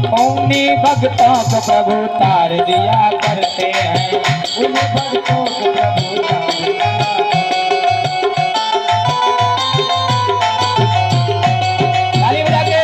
उन्हीं भक्तों को प्रभु तार दिया करते हैं, उन्हीं भक्तों को प्रभु तार दिया। ताली बजा के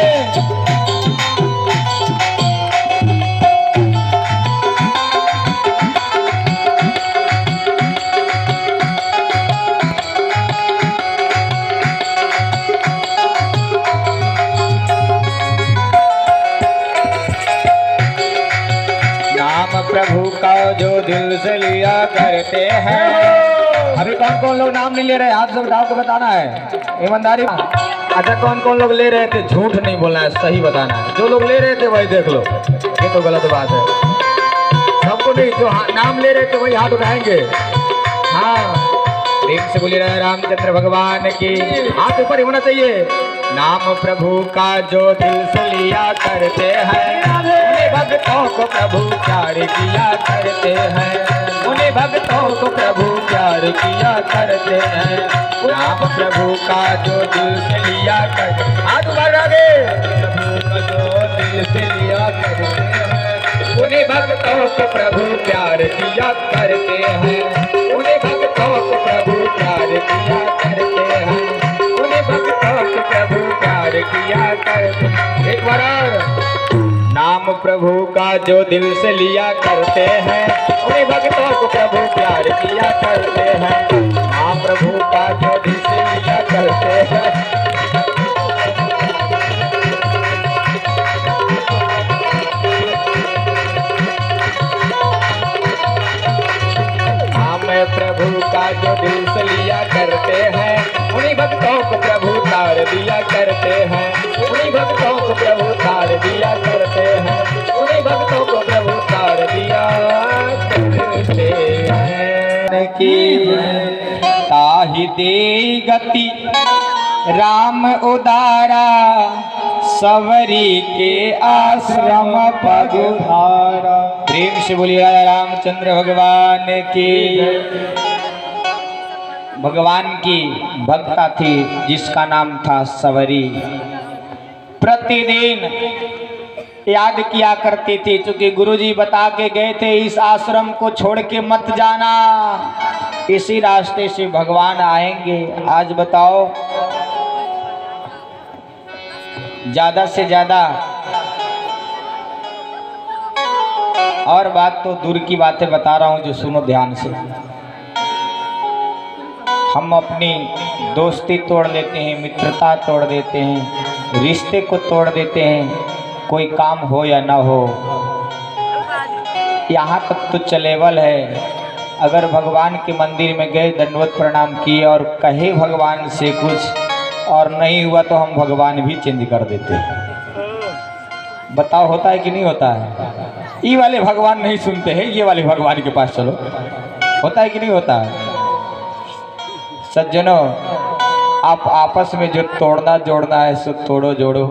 प्रभु का जो दिल से लिया करते हैं। अभी कौन कौन लोग नाम नहीं ले रहे, हाथ से उठाओ के बताना है ईमानदारी। अच्छा कौन कौन लोग ले रहे थे, झूठ नहीं बोलना है, सही बताना है। जो लोग ले रहे थे वही देख लो, ये तो गलत बात है। सबको नहीं, जो नाम ले रहे थे वही हाथ उठाएंगे। हाँ प्रेम से बोलिए रामचंद्र भगवान की। हाथ ऊपर ही होना चाहिए। नाम प्रभु का जो दिल से लिया करते हैं, उन्हीं भक्तों को प्रभु प्यार किया करते हैं, उन्हीं भक्तों को प्रभु प्यार किया करते हैं। नाम प्रभु का जो दिल से लिया करते, हाथ ऊपर आगे, प्रभु का जो दिल से लिया करते हैं, उन्हीं भक्तों को प्रभु प्यार किया करते हैं, उन्हीं भक्तों को प्रभु प्यार किया करते हैं, उन्हीं भक्तों को प्रभु प्यार किया करते। एक बार नाम प्रभु का जो दिल से लिया करते हैं, उन्हीं भक्तों को प्रभु प्यार किया करते हैं। नाम प्रभु का जो दिल से लिया करते हैं, प्रभु का जो दिल से लिया करते हैं, उन्हीं भक्तों को प्रभु तार दिया करते हैं, उन्हीं भक्तों को प्रभु तार दिया करते हैं, उन्हीं भक्तों को प्रभु तार दिया करते हैं। की ताहि दे गति राम उदारा, सवरी के आश्रम पगुधारा। प्रेम से बोलिए रामचंद्र भगवान की। भगवान की भक्ता थी जिसका नाम था सवरी। प्रतिदिन याद किया करती थी, क्योंकि गुरुजी बता के गए थे इस आश्रम को छोड़ के मत जाना, इसी रास्ते से भगवान आएंगे। आज बताओ ज्यादा से ज्यादा, और बात तो दूर की बातें बता रहा हूं जो सुनो ध्यान से। हम अपनी दोस्ती तोड़ देते हैं, मित्रता तोड़ देते हैं, रिश्ते को तोड़ देते हैं, कोई काम हो या ना हो। यहाँ तक तो चलेबल है। अगर भगवान के मंदिर में गए, दंडवत प्रणाम किए और कहे भगवान से कुछ और नहीं हुआ तो हम भगवान भी चेंज कर देते हैं। बताओ होता है कि नहीं होता है? ये वाले भगवान नहीं सुनते हैं, ये वाले भगवान के पास चलो। होता है कि नहीं होता है? सज्जनों, आप आपस में जो तोड़ना जोड़ना है सो तोड़ो जोड़ो,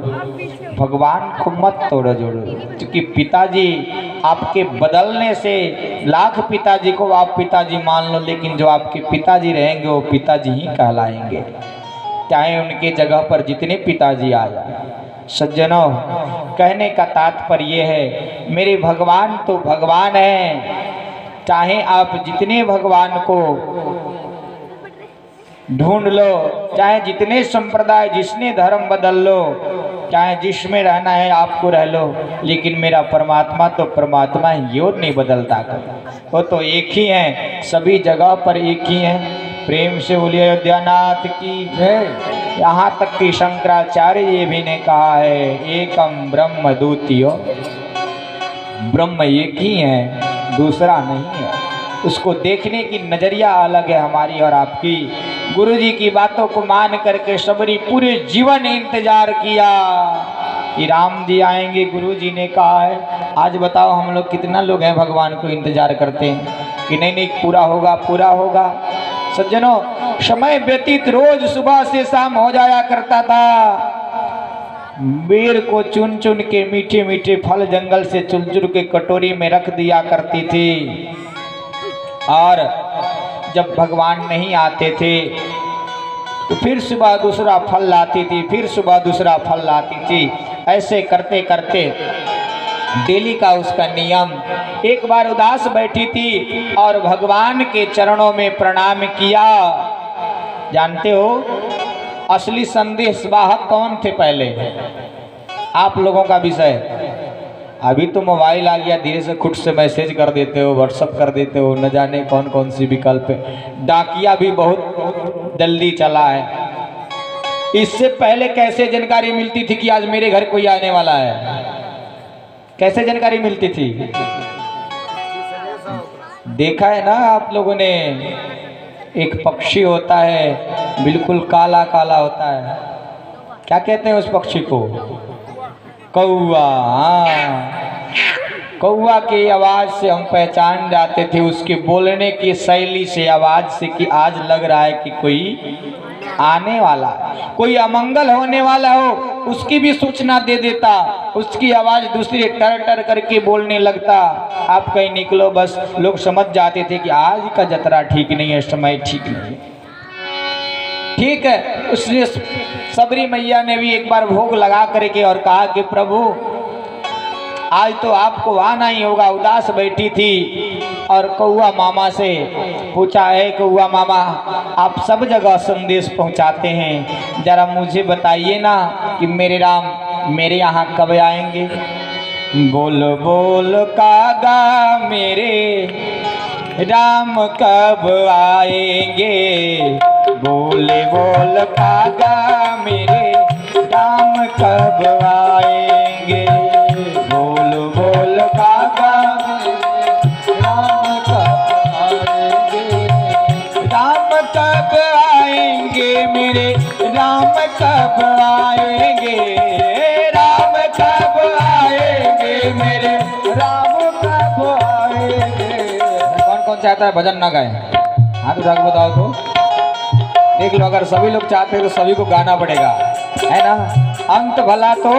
भगवान को मत तोड़ो जोड़ो। क्योंकि पिताजी आपके बदलने से, लाख पिताजी को आप पिताजी मान लो, लेकिन जो आपके पिताजी रहेंगे वो पिताजी ही कहलाएंगे, चाहे उनके जगह पर जितने पिताजी आ जाए। सज्जनों, कहने का तात्पर्य है मेरे भगवान तो भगवान हैं, चाहे आप जितने भगवान को ढूंढ लो, चाहे जितने संप्रदाय, जिसने धर्म बदल लो, चाहे जिसमें रहना है आपको रह लो, लेकिन मेरा परमात्मा तो परमात्मा है, यो नहीं बदलता। वो तो एक ही है, सभी जगह पर एक ही है। प्रेम से बोलिए अयोध्यानाथ की जय। यहाँ तक कि शंकराचार्य ये भी ने कहा है, एकम ब्रह्म द्वितीयो, ब्रह्म एक ही है, दूसरा नहीं है। उसको देखने की नजरिया अलग है हमारी और आपकी। गुरुजी की बातों को मान करके सबरी पूरे जीवन इंतजार किया कि राम जी आएंगे, गुरुजी ने कहा है। आज बताओ हम लोग कितना लोग हैं भगवान को इंतजार करते हैं कि नहीं नहीं पूरा होगा पूरा होगा। सज्जनों, समय व्यतीत रोज सुबह से शाम हो जाया करता था। बेर को चुन चुन के मीठे मीठे फल जंगल से चुन चुन के कटोरी में रख दिया करती थी, और जब भगवान नहीं आते थे तो फिर सुबह दूसरा फल लाती थी, फिर सुबह दूसरा फल लाती थी। ऐसे करते करते डेली का उसका नियम। एक बार उदास बैठी थी और भगवान के चरणों में प्रणाम किया। जानते हो असली संदेश वाहक कौन थे पहले? आप लोगों का विषय। अभी तो मोबाइल आ गया, धीरे से खुद से मैसेज कर देते हो, व्हाट्सअप कर देते हो, न जाने कौन कौन सी विकल्प है। डाकिया भी बहुत जल्दी चला है। इससे पहले कैसे जानकारी मिलती थी कि आज मेरे घर कोई आने वाला है? कैसे जानकारी मिलती थी? देखा है ना आप लोगों ने, एक पक्षी होता है बिल्कुल काला काला होता है, क्या कहते हैं उस पक्षी को? कौवा। हाँ, कौवा की आवाज से हम पहचान जाते थे, उसके बोलने की शैली से, आवाज से, कि आज लग रहा है कि कोई आने वाला, कोई अमंगल होने वाला हो, उसकी भी सूचना दे देता। उसकी आवाज दूसरी टर टर करके बोलने लगता। आप कहीं निकलो बस लोग समझ जाते थे कि आज का जतरा ठीक नहीं है, समय ठीक नहीं है। ठीक है, उसने सबरी मैया ने भी एक बार भोग लगा करके और कहा कि प्रभु आज तो आपको आना ही होगा। उदास बैठी थी और कौआ मामा से पूछा, है कौआ मामा आप सब जगह संदेश पहुंचाते हैं, जरा मुझे बताइए ना कि मेरे राम मेरे यहाँ कब आएंगे? बोल बोल कागा मेरे राम कब आएंगे? बोले बोल कागा मेरे राम कब आएंगे? बोल बोल कागा राम कब आएंगे? राम कब आएंगे मेरे राम कब आएंगे? राम कब आएंगे मेरे राम कब आएंगे? कौन कौन चाहता है भजन ना गाए? हाथ उठा के बताओ तो देख लो। अगर सभी लोग चाहते हैं तो सभी को गाना पड़ेगा, है ना? अंत भला तो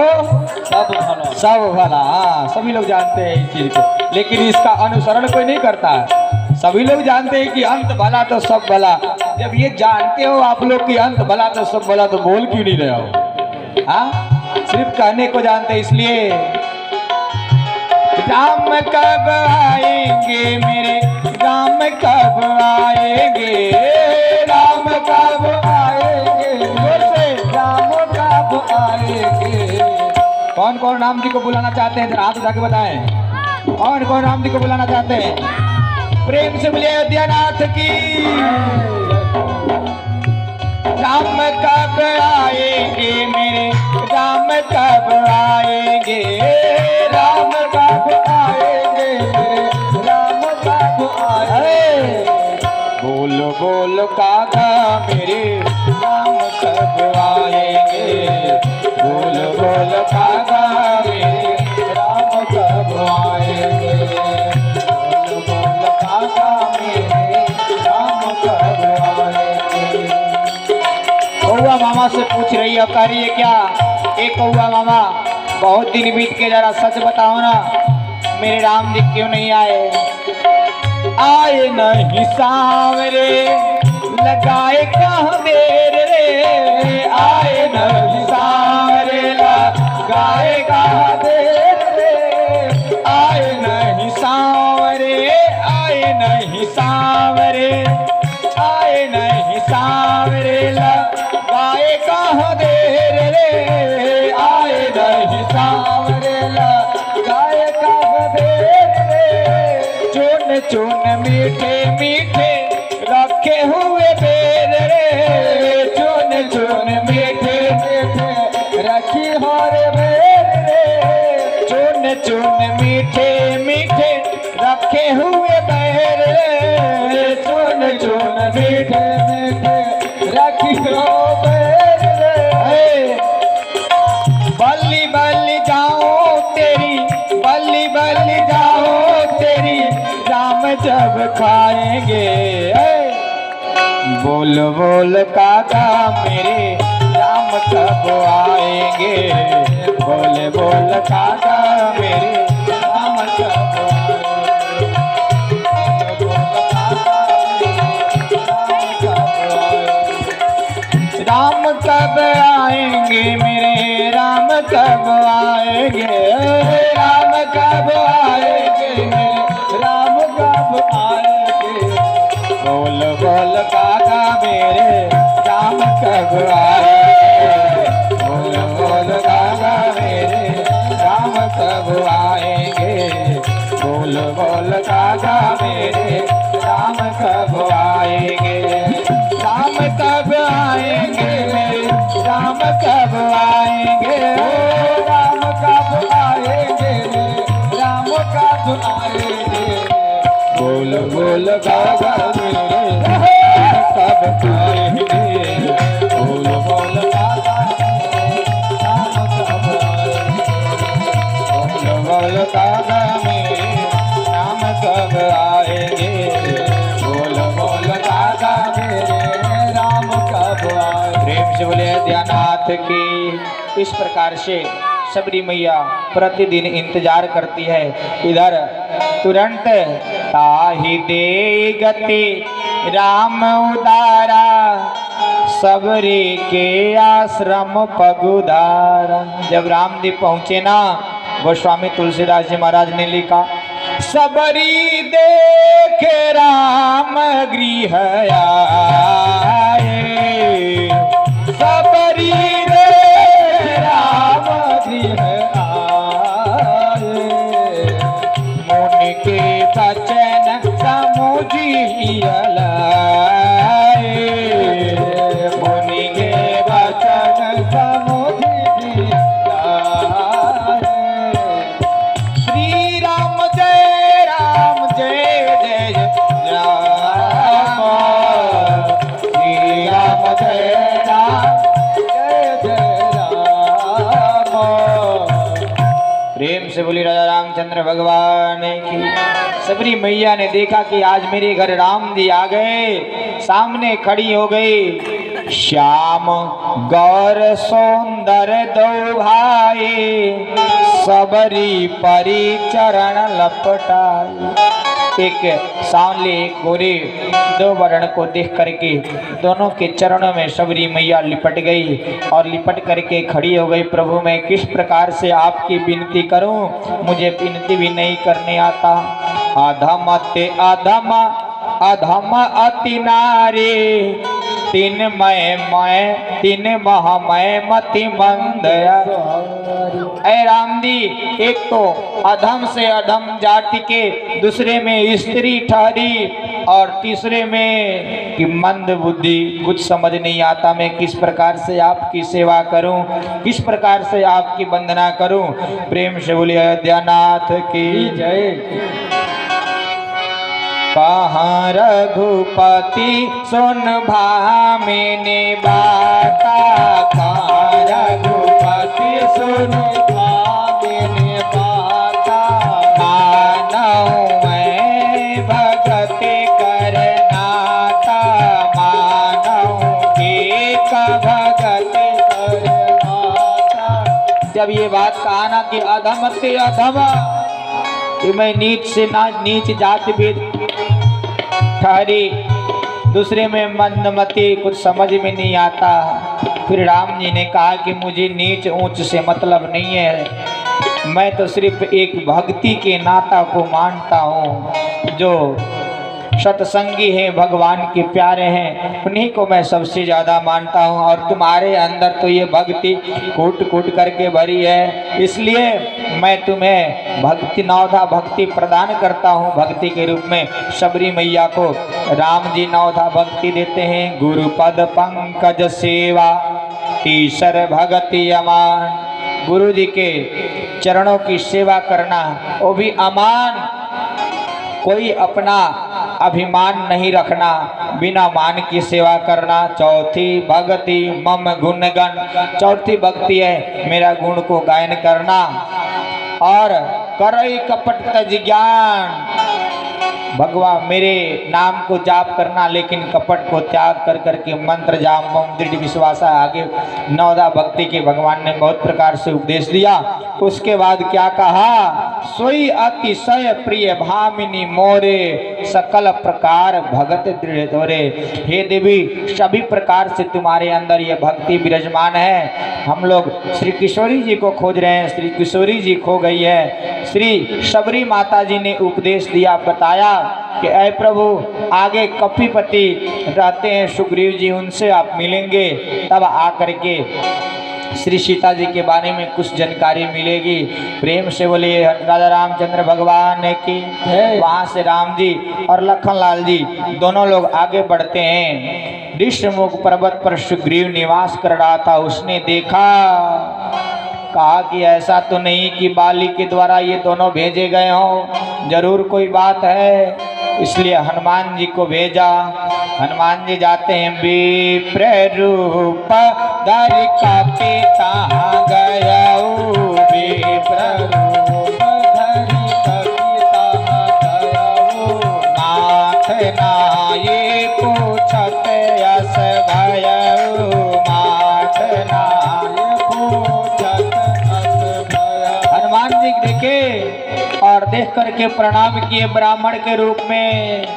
सब भला। हाँ, सभी लोग जानते हैं इस चीज को, लेकिन इसका अनुसरण कोई नहीं करता है। सभी लोग जानते हैं कि अंत भला तो सब भला। जब ये जानते हो आप लोग कि अंत भला तो सब भला, तो बोल क्यों नहीं रहे हो? हाँ, सिर्फ कहने को जानते हैं। इसलिए राम कब आएंगे मेरे राम कब आएंगे? राम कब आएंगे? राम कब आएंगे? कौन कौन राम जी को बुलाना चाहते हैं? जरा हाथ उठा के बताएं। कौन कौन राम जी को बुलाना चाहते हैं? प्रेम से बोलिए अयोध्या नाथ की। राम कब आएंगे मेरे राम कब आएंगे? राम कब आएंगे मेरे राम कब आएंगे? बोल बोल कागा मेरे राम कब आएंगे? बोल बोल कागा मेरे राम कब आएंगे? बोल बोल कागा मेरे राम कब आएंगे? कौआ मामा से पूछ रही है, कह रही है क्या? एक कौआ मामा बहुत दिन बीत के, जरा सच बताओ ना, मेरे राम जी क्यों नहीं आए? आए नहीं सांवरे लगाए कहाँ देर रे? आए नहीं सांवरे लगाए कहाँ देर रे? आए नहीं सांवरे, आए नहीं सांवरे, आए नहीं सांवरे लगाए कहाँ देर रे? आए नहीं सांवरे लगाए कहाँ देर रे? चुन चुन मीठे मीठे रखे हुए बेर रे? चुन चुन मीठे मीठे रखी हर बेर रे? चुन चुन मीठे मीठे रखे हुए बेर रे? चुन चुन मीठे मीठे रखी हो बेर रे? बल्ली बल्ली जाओ तेरी, बल्ली बल्ली जाओ तेरी, राम जब खाएंगे? बोल बोल कागा मेरे राम कब आएंगे? बोल बोल कागा मेरे राम कब आएंगे? बोल कागा राम कब आएंगे? मेरे राम कब आएंगे? राम कब कब आएंगे, बोल बोल काका मेरे राम कब आएंगे, राम कब आएंगे मेरे राम कब आएंगे, राम कब आएंगे राम कब आएंगे, बोल बोल काका मेरे राम कब आएंगे, बोल बोल काका राम कब आएंगे, बोल काका मेरे राम कब आएंगे, बोल बोल काका मेरे राम कब आएंगे। प्रेम से बोले अयोध्यानाथ की। इस प्रकार से सबरी मैया प्रतिदिन इंतजार करती है। इधर तुरंत ताहि दे गति राम उदारा, सबरी के आश्रम पगुधारा। जब रामदेव पहुँचे ना, गोस्वामी तुलसीदास जी महाराज ने लिखा, सबरी देख राम गृह आए, सबरी देख राम गृह आए, मुनि के बचन समुझिया लाए, मुनि के बचन समुझिया लाए। श्री राम जय राम जय जय राम, श्री राम जय राम जय जय राम। प्रेम से बोली राजा रामचंद्र भगवान की। सबरी मैया ने देखा कि आज मेरे घर राम जी आ गए, सामने खड़ी हो गई। श्याम गौर सुंदर दो भाई, सबरी परी चरण लपटाई। एक सांवले एक गोरे, दो वर्ण को देख करके दोनों के चरणों में सबरी मैया लिपट गई और लिपट करके खड़ी हो गई। प्रभु मैं किस प्रकार से आपकी विनती करूं, मुझे विनती भी नहीं करने आता। अधम ते अधम अधम अति नारी, तीन मैं तीन महामय मति मंदया। ऐ राम जी, एक तो अधम से अधम जाति के, दूसरे में स्त्री ठहरी और तीसरे में कि मंद बुद्धि, कुछ समझ नहीं आता मैं किस प्रकार से आपकी सेवा करूं, किस प्रकार से आपकी वंदना करूं। प्रेम से बोलिए अयोध्यानाथ की जय। कहाँ रघुपति सुन भामिनी बाता, कहाँ रघुपति सुन भामिनी बाता, मानऊ मैं भगति करनाता, मानऊ एक भगति करनाता। जब ये बात कहा ना कि अधम ते अधम, कि मैं नीच से ना नीच जाति भेद ठहरी, दूसरे में मंदमती, कुछ समझ में नहीं आता। फिर राम जी ने कहा कि मुझे नीच ऊंच से मतलब नहीं है, मैं तो सिर्फ एक भक्ति के नाता को मानता हूँ। जो सत्संगी हैं, भगवान के प्यारे हैं, उन्हीं को मैं सबसे ज़्यादा मानता हूँ। और तुम्हारे अंदर तो ये भक्ति कूट कूट करके भरी है, इसलिए मैं तुम्हें भक्ति नौधा भक्ति प्रदान करता हूँ। भक्ति के रूप में सबरी मैया को राम जी नौधा भक्ति देते हैं। गुरुपद पंकज सेवा तीसर भगति अमान। गुरु जी के चरणों की सेवा करना, वो भी अमान, कोई अपना अभिमान नहीं रखना, बिना मान की सेवा करना। चौथी भक्ति मम गुणगण, चौथी भक्ति है मेरा गुण को गायन करना। और करई कपट तज ज्ञान, भगवान मेरे नाम को जाप करना, लेकिन कपट को त्याग कर करके मंत्र जाप मम दृढ़ विश्वास। आगे नौदा भक्ति के भगवान ने बहुत प्रकार से उपदेश दिया। उसके बाद क्या कहा, सोई अतिशय प्रिय भामिनी मोरे, सकल प्रकार भगत दृढ़ तोरे। हे देवी, सभी प्रकार से तुम्हारे अंदर ये भक्ति विराजमान है। हम लोग श्री किशोरी जी को खोज रहे हैं, श्री किशोरी जी खो गई है। श्री सबरी माता जी ने उपदेश दिया, बताया कि ऐ प्रभु, आगे कपिपति रहते हैं सुग्रीव जी, उनसे आप मिलेंगे, तब आकर के श्री सीता जी के बारे में कुछ जानकारी मिलेगी। प्रेम से बोलिए राजा रामचंद्र भगवान की। वहाँ से राम जी और लखनलाल जी दोनों लोग आगे बढ़ते हैं। ऋषमुख पर्वत पर सुग्रीव निवास कर रहा था। उसने देखा, कहा कि ऐसा तो नहीं कि बाली के द्वारा ये दोनों भेजे गए हों, जरूर कोई बात है। इसलिए हनुमान जी को भेजा। हनुमान जी जाते हैं, विप्र रूप धरि कपिता गयऊ, विप्र रूप धरि कपिता गयऊ, नाथ नाये पूछत यस भयऊ, नाथ नाये पूछत यस भयऊ। हनुमान जी देखे और देख करके प्रणाम किए ब्राह्मण के रूप में।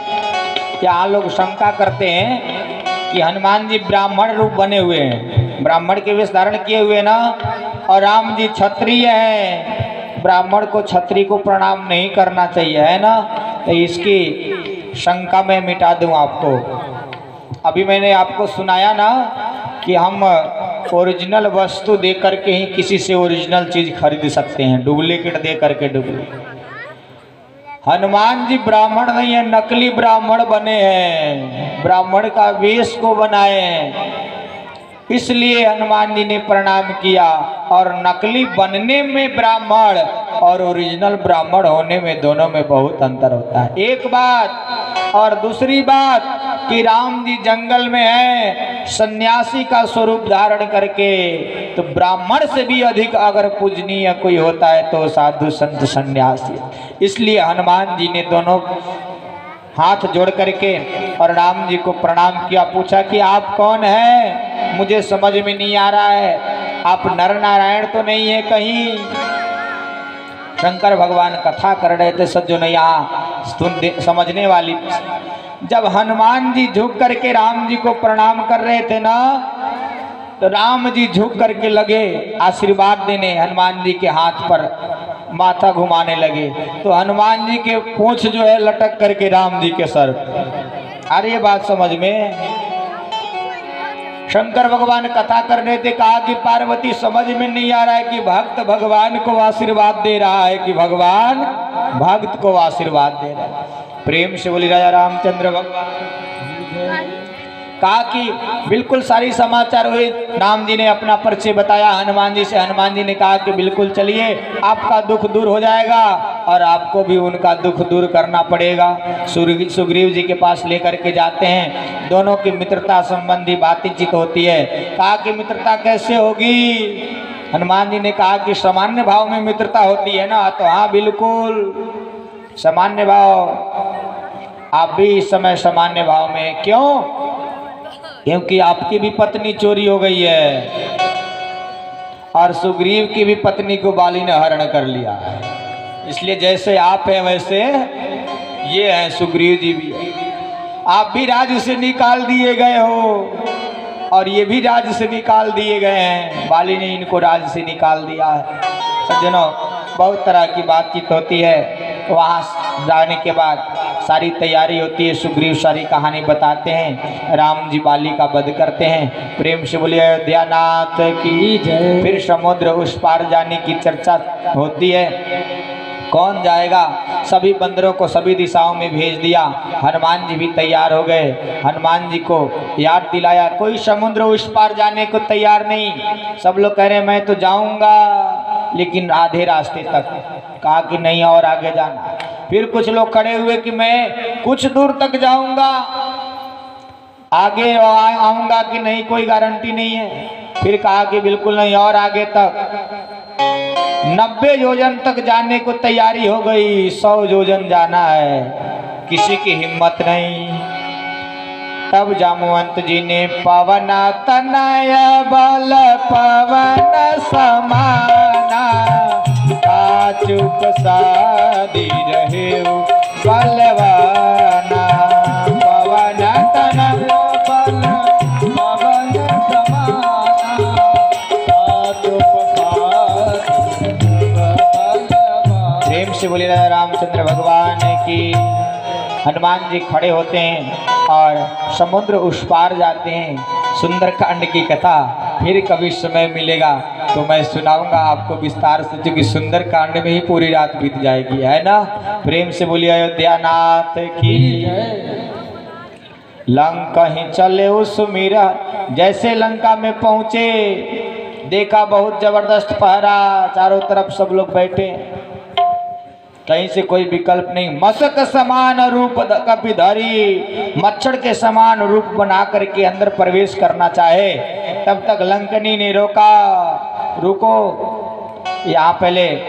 यहाँ लोग शंका करते हैं कि हनुमान जी ब्राह्मण रूप बने हुए हैं, ब्राह्मण के वेश धारण किए हुए ना, और राम जी क्षत्रिय हैं, ब्राह्मण को क्षत्रिय को प्रणाम नहीं करना चाहिए, है ना। तो इसकी शंका मैं मिटा दूं आपको। अभी मैंने आपको सुनाया ना कि हम ओरिजिनल वस्तु दे करके ही किसी से ओरिजिनल चीज खरीद सकते हैं, डुप्लीकेट दे करके डुप्लीकेट। हनुमान जी ब्राह्मण नहीं है, नकली ब्राह्मण बने हैं, ब्राह्मण का वेश को बनाए हैं। इसलिए हनुमान जी ने प्रणाम किया। और नकली बनने में ब्राह्मण और ओरिजिनल ब्राह्मण होने में दोनों में बहुत अंतर होता है, एक बात। और दूसरी बात कि राम जी जंगल में हैं सन्यासी का स्वरूप धारण करके, तो ब्राह्मण से भी अधिक अगर पूजनीय कोई होता है तो साधु संत सन्यासी। इसलिए हनुमान जी ने दोनों हाथ जोड़ करके और राम जी को प्रणाम किया। पूछा कि आप कौन हैं, मुझे समझ में नहीं आ रहा है, आप नर नारायण तो नहीं है कहीं। शंकर भगवान कथा कर रहे थे सज्जनों, यहाँ समझने वाली। जब हनुमान जी झुक करके राम जी को प्रणाम कर रहे थे ना, तो राम जी झुक करके लगे आशीर्वाद देने, हनुमान जी के हाथ पर माथा घुमाने लगे। तो हनुमान जी के पूंछ जो है लटक करके राम जी के सर। अरे ये बात समझ में। शंकर भगवान कथा कर रहे थे, कहा कि पार्वती समझ में नहीं आ रहा है कि भक्त भगवान को आशीर्वाद दे रहा है कि भगवान भक्त को आशीर्वाद दे रहा है। प्रेम से बोली राजा रामचंद्र भगवान। कहा कि बिल्कुल सारी समाचार हुए। राम जी ने अपना परिचय बताया हनुमान जी से। हनुमान जी ने कहा कि बिल्कुल चलिए, आपका दुख दूर हो जाएगा और आपको भी उनका दुख दूर करना पड़ेगा। सुग्रीव जी के पास लेकर के जाते हैं। दोनों की मित्रता संबंधी बातचीत होती है। कहा कि मित्रता कैसे होगी। हनुमान जी ने कहा कि सामान्य भाव में मित्रता होती है ना। तो हाँ बिल्कुल सामान्य भाव, आप भी इस समय सामान्य भाव में। क्यों? क्योंकि आपकी भी पत्नी चोरी हो गई है और सुग्रीव की भी पत्नी को बाली ने हरण कर लिया है। इसलिए जैसे आप हैं वैसे ये हैं, सुग्रीव जी भी है। आप भी राज्य से निकाल दिए गए हो और ये भी राज्य से निकाल दिए गए हैं। बाली ने इनको राज्य से निकाल दिया है। सज्जनों, बहुत तरह की बातचीत होती है। वहाँ जाने के बाद सारी तैयारी होती है। सुग्रीव सारी कहानी बताते हैं। राम जी बाली का वध करते हैं। प्रेम से बोलिए अयोध्या नाथ की जय। फिर समुद्र उस पार जाने की चर्चा होती है। कौन जाएगा? सभी बंदरों को सभी दिशाओं में भेज दिया। हनुमान जी भी तैयार हो गए। हनुमान जी को याद दिलाया, कोई समुद्र उस पार जाने को तैयार नहीं। सब लोग कह रहे हैं मैं तो जाऊंगा, लेकिन आधे रास्ते तक। कहा कि नहीं और आगे जाना। फिर कुछ लोग खड़े हुए कि मैं कुछ दूर तक जाऊंगा, आगे आऊंगा कि नहीं कोई गारंटी नहीं है। फिर कहा कि बिल्कुल नहीं और आगे तक। 90 योजन तक जाने को तैयारी हो गई। 100 योजन जाना है, किसी की हिम्मत नहीं। तब जामवंत जी ने पवन तनय बल पवन समाना, चुप सादी रहे बलवाना। पवन तनय बल पवन समाना, चुप सादी बलवाना। प्रेम से बोले रामचंद्र भगवान की। हनुमान जी खड़े होते हैं और समुद्र उस पार जाते हैं। सुंदरकांड की कथा फिर कभी समय मिलेगा तो मैं सुनाऊंगा आपको विस्तार से, क्योंकि सुंदर कांड में ही पूरी रात बीत जाएगी, है ना। प्रेम से बोलिए अयोध्या नाथ की। लंका ही चले उस मीरा, जैसे लंका में पहुंचे देखा बहुत जबरदस्त पहरा, चारों तरफ सब लोग बैठे, कहीं से कोई विकल्प नहीं। मशक समान रूप कपिधारी, मच्छर के समान रूप बना करके अंदर प्रवेश करना चाहे, तब तक लंकनी ने रोका, रुको यहाँ पहले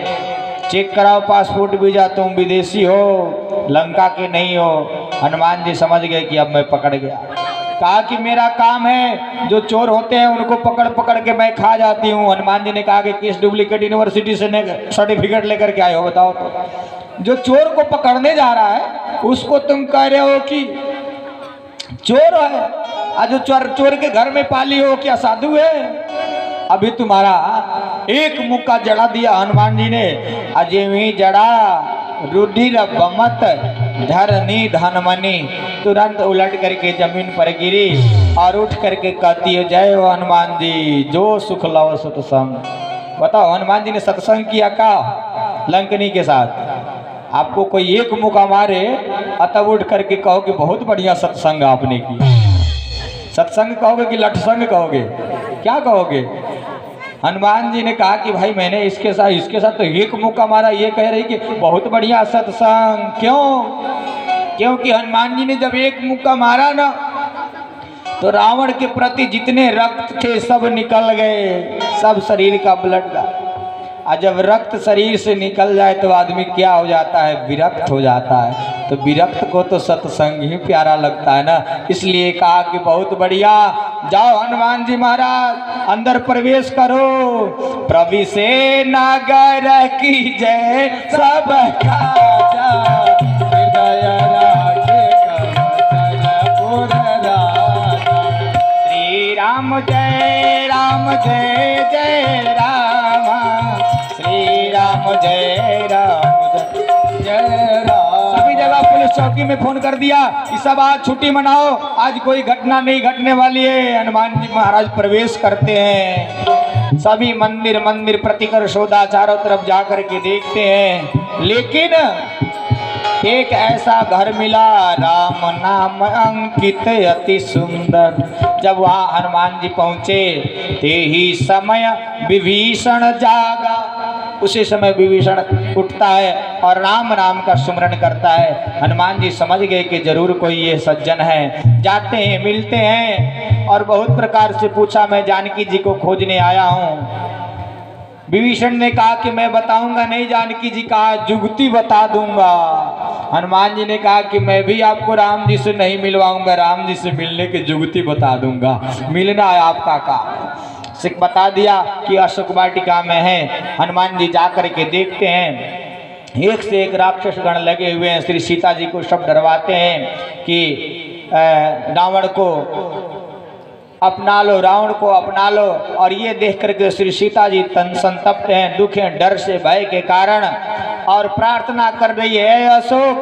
चेक कराओ पासपोर्ट वीजा, तुम विदेशी हो, लंका के नहीं हो। हनुमान जी समझ गए कि अब मैं पकड़ गया। कहा कि मेरा काम है, जो चोर होते हैं उनको पकड़ पकड़ के मैं खा जाती हूँ। हनुमान जी ने कहा कि किस डुप्लीकेट यूनिवर्सिटी से सर्टिफिकेट लेकर के आए हो बताओ तो। जो चोर को पकड़ने जा रहा है उसको तुम कह रहे हो कि चोर है, और जो चोर के घर में पाली हो क्या साधु है। अभी तुम्हारा एक मुक्का जड़ा दिया हनुमान जी ने, अजय में जड़ा रुधिर बमत धरनी धनमनी, तुरंत उलट करके जमीन पर गिरी और उठ करके कहती है जय हो हनुमान जी, जो सुख लव सत्संग। बताओ हनुमान जी ने सत्संग किया का लंकनी के साथ। आपको कोई एक मुक्का मारे और तब उठ करके कहो कि बहुत बढ़िया सत्संग आपने की। सत्संग कहोगे कि लठसंग कहोगे, क्या कहोगे। हनुमान जी ने कहा कि भाई मैंने इसके साथ तो एक मुक्का मारा, ये कह रही कि बहुत बढ़िया सत्संग। क्यों? क्योंकि हनुमान जी ने जब एक मुक्का मारा ना तो रावण के प्रति जितने रक्त थे सब निकल गए, सब शरीर का ब्लड का। और जब रक्त शरीर से निकल जाए तो आदमी क्या हो जाता है, विरक्त हो जाता है। तो विरक्त को तो सत्संग ही प्यारा लगता है ना, इसलिए कहा कि बहुत बढ़िया, जाओ हनुमान जी महाराज अंदर प्रवेश करो। प्रविशे नगर की जय सब श्री राम जय राम जय जय राम, श्री राम जय राम जय राम। सभी जगह पुलिस चौकी में फोन कर दिया कि सब आज छुट्टी मनाओ, आज कोई घटना नहीं घटने वाली है। हनुमान जी महाराज प्रवेश करते हैं, सभी मंदिर मंदिर प्रतिकर शोधा चारों तरफ जाकर के देखते हैं, लेकिन एक ऐसा घर मिला राम नाम अंकित अति सुंदर। जब वहाँ हनुमान जी पहुँचे ते ही समय विभीषण जागा। उसी समय विभीषण उठता है और राम नाम का सुमरन करता है। हनुमान जी समझ गए कि जरूर कोई ये सज्जन है। जाते हैं, मिलते हैं और बहुत प्रकार से पूछा, मैं जानकी जी को खोजने आया हूँ। विभीषण ने कहा कि मैं बताऊंगा नहीं, जानकी जी कहा जुगती बता दूंगा। हनुमान जी ने कहा कि मैं भी आपको राम जी से नहीं मिलवाऊंगा, राम जी से मिलने की जुगती बता दूंगा। मिलना है आपका काम। सिख बता दिया कि अशोक वाटिका में है। हनुमान जी जा करके देखते हैं, एक से एक राक्षस गण लगे हुए हैं। श्री सीता जी को सब डरवाते हैं कि रावण को अपना लो, रावण को अपना लो। और ये देख करके श्री सीता जी संतप्त हैं, दुख हैं, डर से भय के कारण, और प्रार्थना कर रही है अशोक,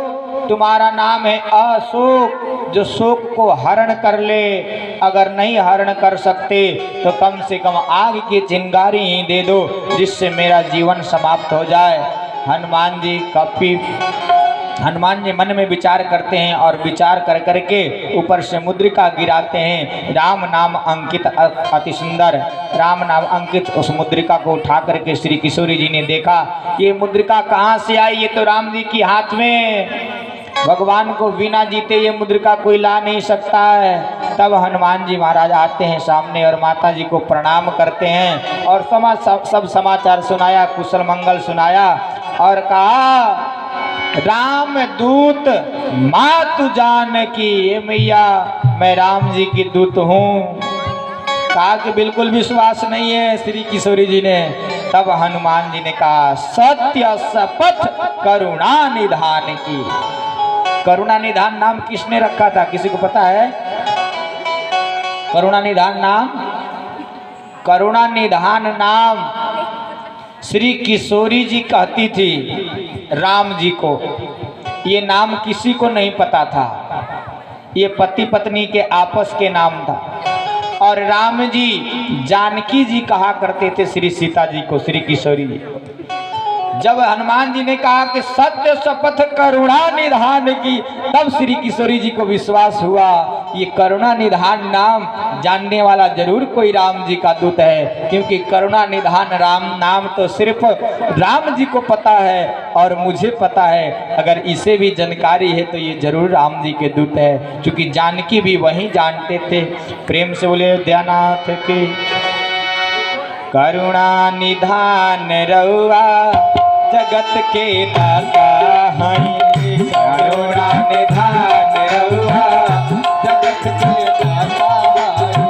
तुम्हारा नाम है अशोक, जो शोक को हरण कर ले। अगर नहीं हरण कर सकते तो कम से कम आग की चिंगारी ही दे दो, जिससे मेरा जीवन समाप्त हो जाए। हनुमान जी मन में विचार करते हैं और विचार कर करके ऊपर से मुद्रिका गिराते हैं, राम नाम अंकित अति सुंदर। राम नाम अंकित उस मुद्रिका को उठा करके श्री किशोरी जी ने देखा, ये मुद्रिका कहाँ से आई, ये तो राम जी के हाथ में। भगवान को बिना जीते ये मुद्रिका कोई ला नहीं सकता है। तब हनुमान जी महाराज आते हैं सामने और माता जी को प्रणाम करते हैं और सब समाचार सुनाया, कुशल मंगल सुनाया और कहा, राम दूत मातु जानकी, ये मैया मैं राम जी की दूत हूँ। कहा कि बिल्कुल विश्वास नहीं है श्री किशोरी जी ने। तब हनुमान जी ने कहा, सत्य शपथ करुणा निधान की। करुणा निधान नाम किसने रखा था, किसी को पता है? करुणा निधान नाम, करुणा निधान नाम श्री किशोरी जी कहती थी राम जी को। ये नाम किसी को नहीं पता था, ये पति पत्नी के आपस के नाम था। और राम जी जानकी जी कहा करते थे श्री सीता जी को, श्री किशोरी जी। जब हनुमान जी ने कहा कि सत्य शपथ करुणा निधान की, तब श्री किशोरी जी को विश्वास हुआ ये करुणा निधान नाम जानने वाला जरूर कोई राम जी का दूत है, क्योंकि करुणा निधान राम नाम तो सिर्फ राम जी को पता है और मुझे पता है। अगर इसे भी जानकारी है तो ये जरूर राम जी के दूत है, क्योंकि जानकी भी वही जानते थे। प्रेम से बोले दयानाथ की। करुणा निधान रउआ जगत के दाता हैं, करुणा निधान रउआ जगत के दाता हैं,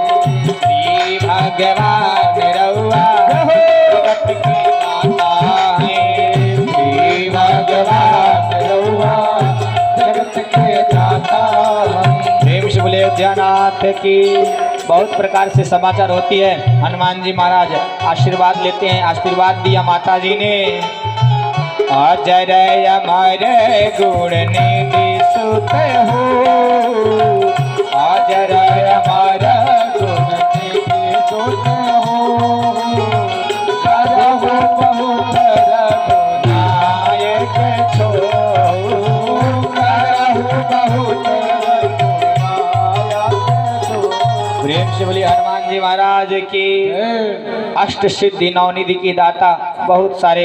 श्री भगवान रउआ जगत के दाता हैं, श्री भगवान रउआ जगत के दाता हैं। प्रेम से बोले दयानाथ की। बहुत प्रकार से समाचार होती है। हनुमान जी महाराज आशीर्वाद लेते हैं। आशीर्वाद दिया माता जी ने। अजर अमर गुण निधि सुत हो, अजर अमर गुण निधि सुत हो, करहु बहुत रघुनायक छो, करहु बहुत प्रेम से बोलिए हनुमान जी महाराज की। अष्ट सिद्धि नवनिधि की दाता, बहुत सारे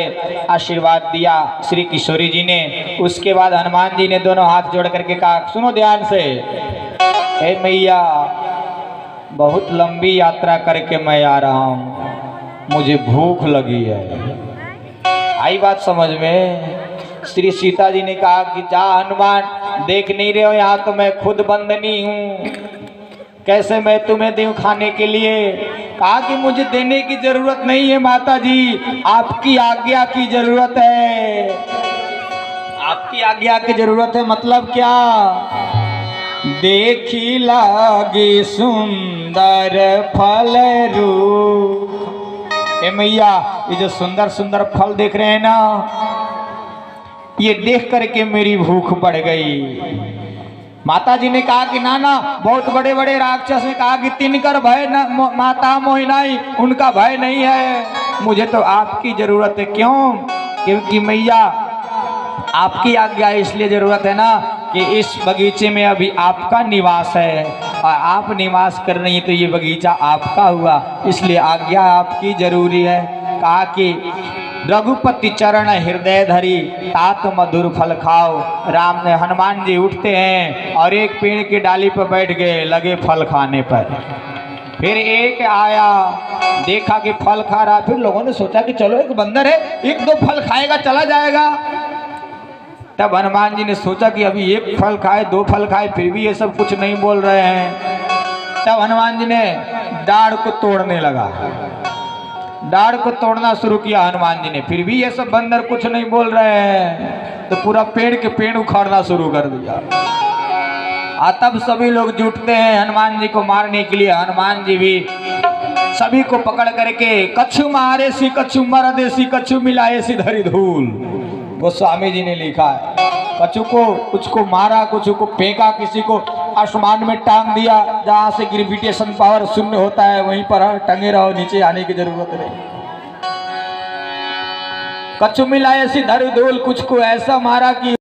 आशीर्वाद दिया श्री किशोरी जी ने। उसके बाद हनुमान जी ने दोनों हाथ जोड़ करके कहा, सुनो ध्यान से, हे मैया बहुत लंबी यात्रा करके मैं आ रहा हूँ, मुझे भूख लगी है। आई बात समझ में? श्री सीता जी ने कहा कि जा हनुमान, देख नहीं रहे हो यहाँ तो मैं खुद बंदनी हूँ, कैसे मैं तुम्हें दूं खाने के लिए? कहा कि मुझे देने की जरूरत नहीं है माता जी, आपकी आज्ञा की जरूरत है। आपकी आज्ञा की जरूरत है मतलब क्या? देखी लागे सुंदर फल रूप। ए मैया, ये जो सुंदर सुंदर फल देख रहे हैं ना, ये देख करके मेरी भूख बढ़ गई। माता जी ने कहा कि ना ना, बहुत बड़े बड़े राक्षस ने कहा कि तिनकर भय न माता मोहिनाई, उनका भय नहीं है, मुझे तो आपकी जरूरत है। क्यों? क्योंकि मैया आपकी आज्ञा इसलिए जरूरत है ना कि इस बगीचे में अभी आपका निवास है और आप निवास कर रही तो ये बगीचा आपका हुआ, इसलिए आज्ञा आपकी जरूरी है। कहा कि रघुपति चरण हृदय धरी, तात मधुर फल खाओ। राम ने हनुमान जी उठते हैं और एक पेड़ की डाली पर बैठ गए, लगे फल खाने पर। फिर एक आया, देखा कि फल खा रहा, फिर लोगों ने सोचा कि चलो एक बंदर है, एक दो फल खाएगा चला जाएगा। तब हनुमान जी ने सोचा कि अभी एक फल खाए, दो फल खाए, फिर भी ये सब कुछ नहीं बोल रहे हैं। तब हनुमान जी ने डाढ़ को तोड़ने लगा, डाढ़ को तोड़ना शुरू किया हनुमान जी ने, फिर भी ये सब बंदर कुछ नहीं बोल रहे हैं, तो पूरा पेड़ के पेड़ उखाड़ना शुरू कर दिया। तब सभी लोग जुटते हैं हनुमान जी को मारने के लिए। हनुमान जी भी सभी को पकड़ करके, कछु मारे सी कछु मर देसी, कछु मिलाए सी धरी धूल, गोस्वामी जी ने लिखा है। कछु को कुछ को मारा, कुछ को फेंका, किसी को आसमान में टांग दिया, जहां से ग्रेविटेशन पावर शून्य होता है वहीं पर टंगे रहो, नीचे आने की जरूरत नहीं। कछु मिलाए सी धरी धूल, कुछ को ऐसा मारा कि